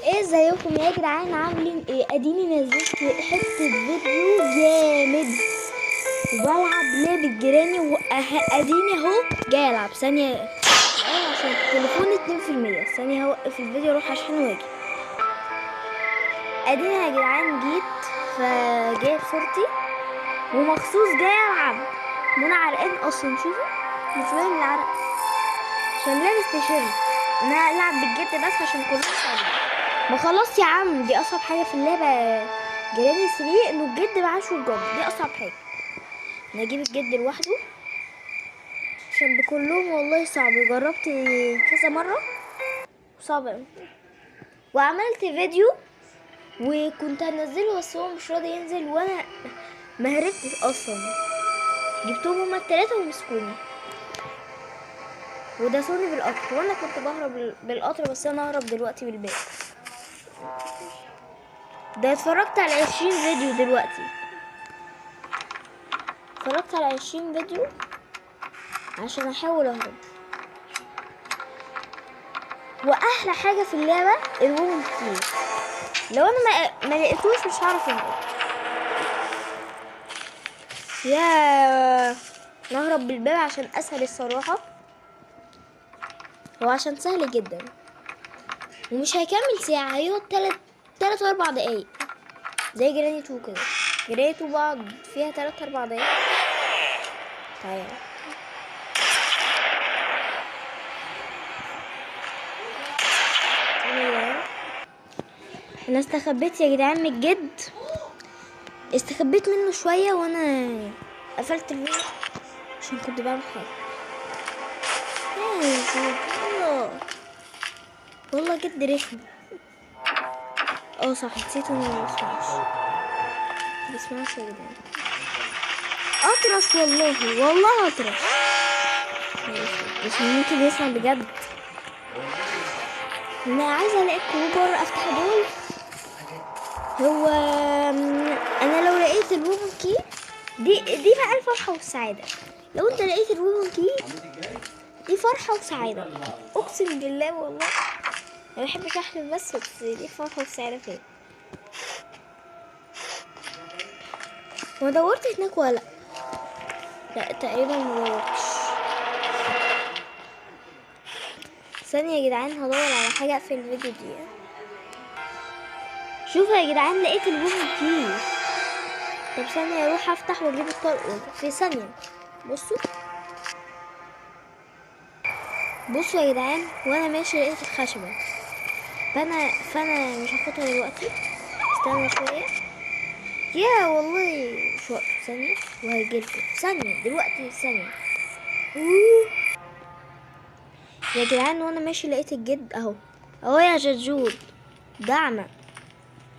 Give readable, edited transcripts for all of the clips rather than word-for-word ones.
ايه ازيكم يا جدعان؟ عاملين ايه؟ اديني نزلت حته فيديو جامد وبلعب لعبه جيراني واديني اهو جاي العب ثانيه الآن عشان التليفون 2%. ثانيه هوقف الفيديو اروح اشحنه واجي. اديني يا جدعان جيت فجايب صورتي ومخصوص جاي العب وانا عرقان اصلا. شوفوا مش باين العرق عشان لابس تيشيرت. انا العب بالجد بس عشان كلهم صعبين. ما خلاص يا عم، دي اصعب حاجه في اللعبه جيراني 3 انه الجد معاش والجد، دي اصعب حاجه. انا اجيب الجد لوحده عشان بكلهم والله صعب. جربت كذا مره وصعب أوي. وعملت فيديو وكنت هنزله بس هو مش راضي ينزل وانا ما هربتش اصلا. جبتهم هما التلاتة ومسكوني وداسوني بالقطر وانا كنت بهرب بالقطر، بس انا ههرب دلوقتي بالباب. ده اتفرجت على 20 فيديو دلوقتي، اتفرجت على 20 فيديو عشان احاول اهرب. واحلى حاجه في اللعبه الوومن كي، لو انا ما لقيتوش مش هعرف اهرب. يا نهرب بالباب عشان اسهل الصراحه، هو عشان سهل جدا ومش هيكمل ساعه، هيقعد تلات و 4 دقايق زي جراني 2 كده. جراني 2 بعض فيها 3 4 دقايق. تعالى انا استخبيت يا جدعان من الجد، استخبيت منه شويه وانا قفلت الفيديو عشان كنت بعمل حاجه. والله جد رخم. صح، نسيت انه بيسمعش يا جدعان. اطرش والله اطرش، مش ممكن يسمع بجد. انا عايزه الاقي كروبر افتح دول. هو انا لو لقيت الوومن كي دي بقى الفرحه والسعاده. لو انت لقيت الوومن كي دي فرحه وسعاده، اقسم بالله والله. انا بحبش احلف بس دي فرحه وسعاده فيا. ما دورت هناك ولا لا؟ تقريبا ما دورتش. ثانية يا جدعان هدور على حاجة في الفيديو دي. شوفوا يا جدعان لقيت الوومن كي. طب ثانية اروح افتح واجيب الطلق في ثانية. بصوا يا جدعان وانا ماشي لقيت الخشبة، فانا مش هاخدها دلوقتي، استنى شوية. يا والله شو ثانية وهيجيلكم ثانية دلوقتي ثانية. يا جدعان وانا ماشي لقيت الجد اهو يا جدجود. ده اعمى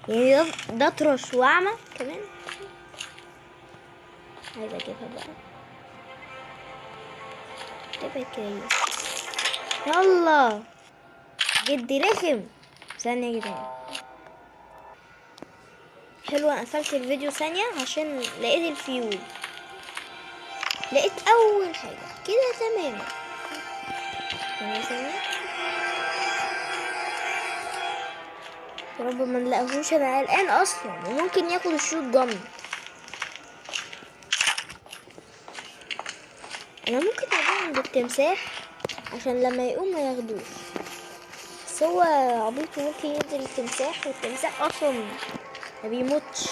يعني، ده اطرش واعمى كمان. عايزة اجيبها بقى تبقى كده. يلا جدي رخم. ثانية يا جدعان حلوة، قفلت الفيديو ثانية عشان لقيت الفيول. لقيت اول حاجة كده تمام. ثانية يا رب ما نلاقيهوش، انا قلقان اصلا وممكن ياخد الشوت جن. انا ممكن اجي عند التمساح عشان لما يقوم ما ياخدوش، بس هو عبيط ممكن ينزل التمساح والتمساح اصلا ما بيموتش.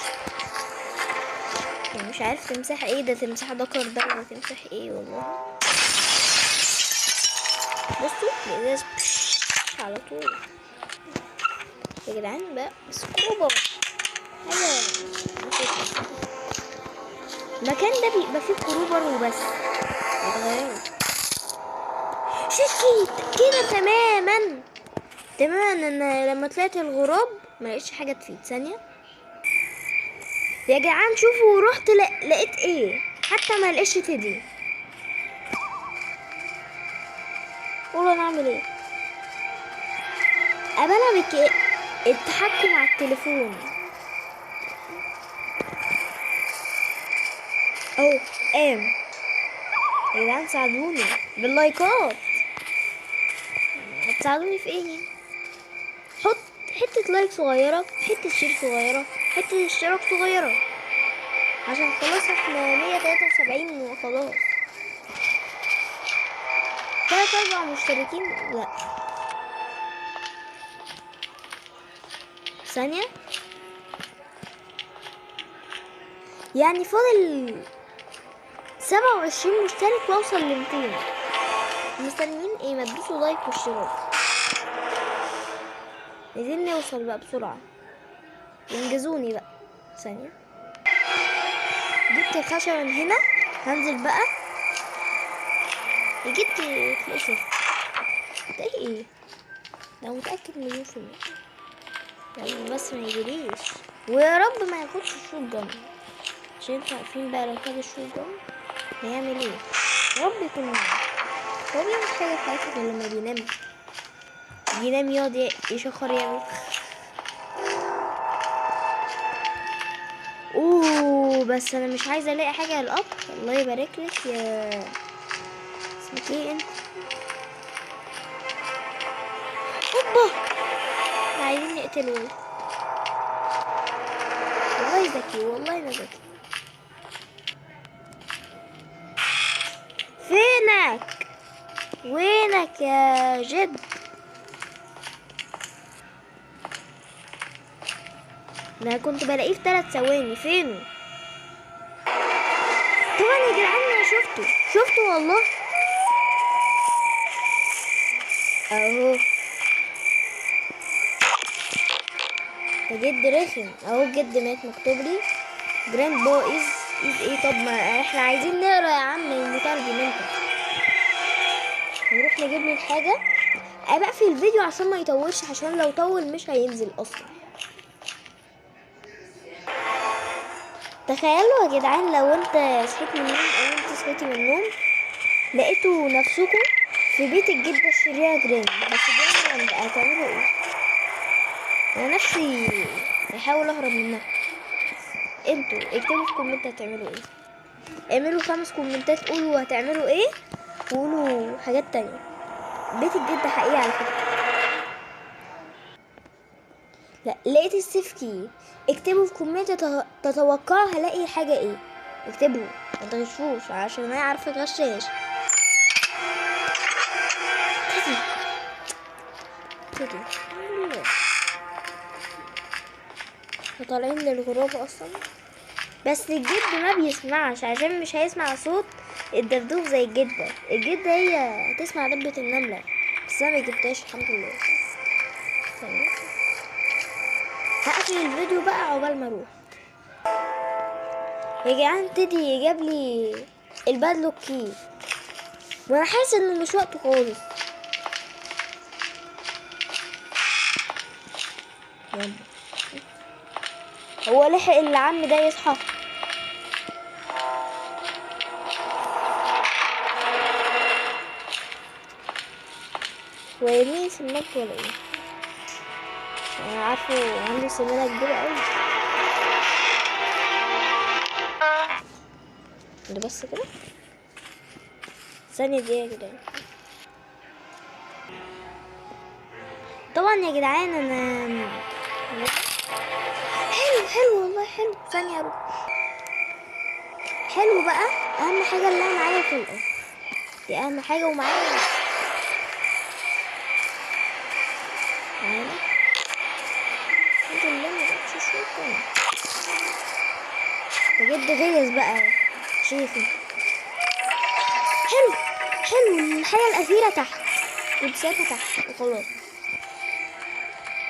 يعني مش عارف تمساح ايه ده، تمساح ذكر ده ولا تمساح ايه والله. بصوا الازاز على طول يا جدعان بقى. سكوبر حاجة المكان ده بيبقى فيه كروبر وبس يتغيروا. شكيت كده تماما. انا لما طلعت الغراب ما لقيتش حاجه تفيد. ثانيه يا جدعان شوفوا، رحت لقيت ايه؟ حتى ما لقيتش تدي. قولوا انا اعمل ايه؟ ابلع التحكم على التليفون قام. يا جدعان ساعدوني باللايكات، هتساعدوني في ايه؟ حتة لايك صغيرة، حتة شير صغيرة، حتة اشتراك صغيرة، عشان خلاص احنا 173 وخلاص. 3 4 مشتركين. لا ثانية، يعني فاضل 27 مشترك واوصل ل200. مستنيين ايه؟ ما تدوسوا لايك واشتراك. عايزين نوصل بقى بسرعة، انجزوني بقى. ثانية، جبت الخشبة من هنا، هنزل بقى. جبت تلاقي صفر. ده ايه ده؟ متأكد مليون في المية. يلا بس ما يجريش، ويا رب ما ياخدش الشوت جن، عشان انتوا عارفين بقى لو خد الشوت جن هيعمل ايه. يا رب يكون معاه. هو بيعمل حاجة في حياته غير لما بينام يقعد يشخر يعمل. اوه بس انا مش عايزه الاقي حاجه للقط. الله يبارك لك يا اسمك ايه انت. اوبا، عايزين نقتله. والله ذكي، والله انا ذكي. فينك؟ وينك يا جد؟ انا كنت بلاقيه في 3 ثواني. فينه؟ طبعا يا جدعان انا شفته والله. اهو ده جد رخم. اهو جد مات مكتوب لي جراند با از ايه. طب ما احنا عايزين نقرا يا عم المترجم انت. نروح نجيب لي الحاجه. بقفل الفيديو عشان ما يطولش، عشان لو طول مش هينزل اصلا. تخيلوا يا جدعان لو انت صحيت من النوم او انت صحيتي من النوم لقيتوا نفسكم في بيت الجدة الشريرة جراني. بس جراني هتعملوا ايه؟ انا نفسي هحاول اهرب منها. انتوا اكتبوا في كومنت هتعملوا ايه. اعملوا 5 كومنتات قولوا هتعملوا ايه، وقولوا حاجات تانية. بيت الجدة حقيقي على فكرة. لا لقيت السيف كي. اكتبوا في كومنت تتوقعوا هلاقي حاجة ايه. اكتبوا ما تغشوش عشان انا عارفة غشاش. كده طالعين للغرابة اصلا. بس الجد ما بيسمعش عشان مش هيسمع صوت الدبدوب زي الجدة. الجدة هي تسمع دبة النملة، بس انا مجبتهاش الحمد لله. هقفل الفيديو بقى عقبال ما اروح. يا جدعان تيدي جاب لي البادلوك كي وانا حاسس انه مش وقته خالص. هو لحق العم ده يصحى؟ ويمين سمك ولا ايه؟ انا عارفه عنده سمانة كبيرة اوي. ده بس كده. ثانية دي يا جدعان. طبعا يا جدعان انا حلو والله حلو. ثانية اروح. حلو بقى. اهم حاجة اللي انا معايا طلقة، دي اهم حاجة. ومعايا الحمد لله ما جبتش شوكة. بجد غيظ بقى شايفه. حلو الحاجة الأخيرة تحت، كنت سايبها تحت وخلاص.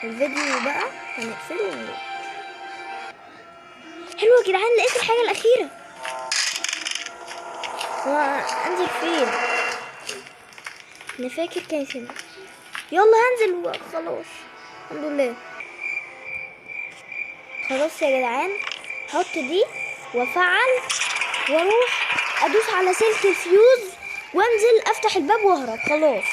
الفيديو بقى هنقفله ونروح. حلو يا جدعان لقيت الحاجة الأخيرة. هو أنزل فين؟ أنا فاكر كانت هنا. يلا هنزل وخلاص الحمد لله. خلاص يا جدعان هحط دي وافعل واروح ادوس على سلك الفيوز وانزل افتح الباب واهرب. خلاص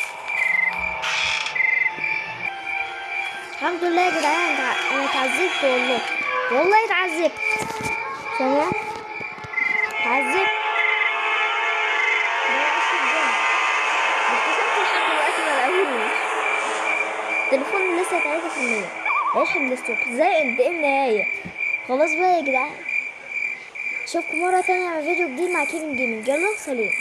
الحمد لله يا جدعان. انا اتعذبت والله اتعذبت. ثانية اتعذبت. اكتشفت لحد دلوقتي ما لقاهوش. تليفوني لسه 3%. عيش الستوك ازاي انتقم نهاية. خلاص بقى يا جدعان، اشوفكم مرة تانية على فيديو جديد مع كيفن جيمنج. يلا سلام.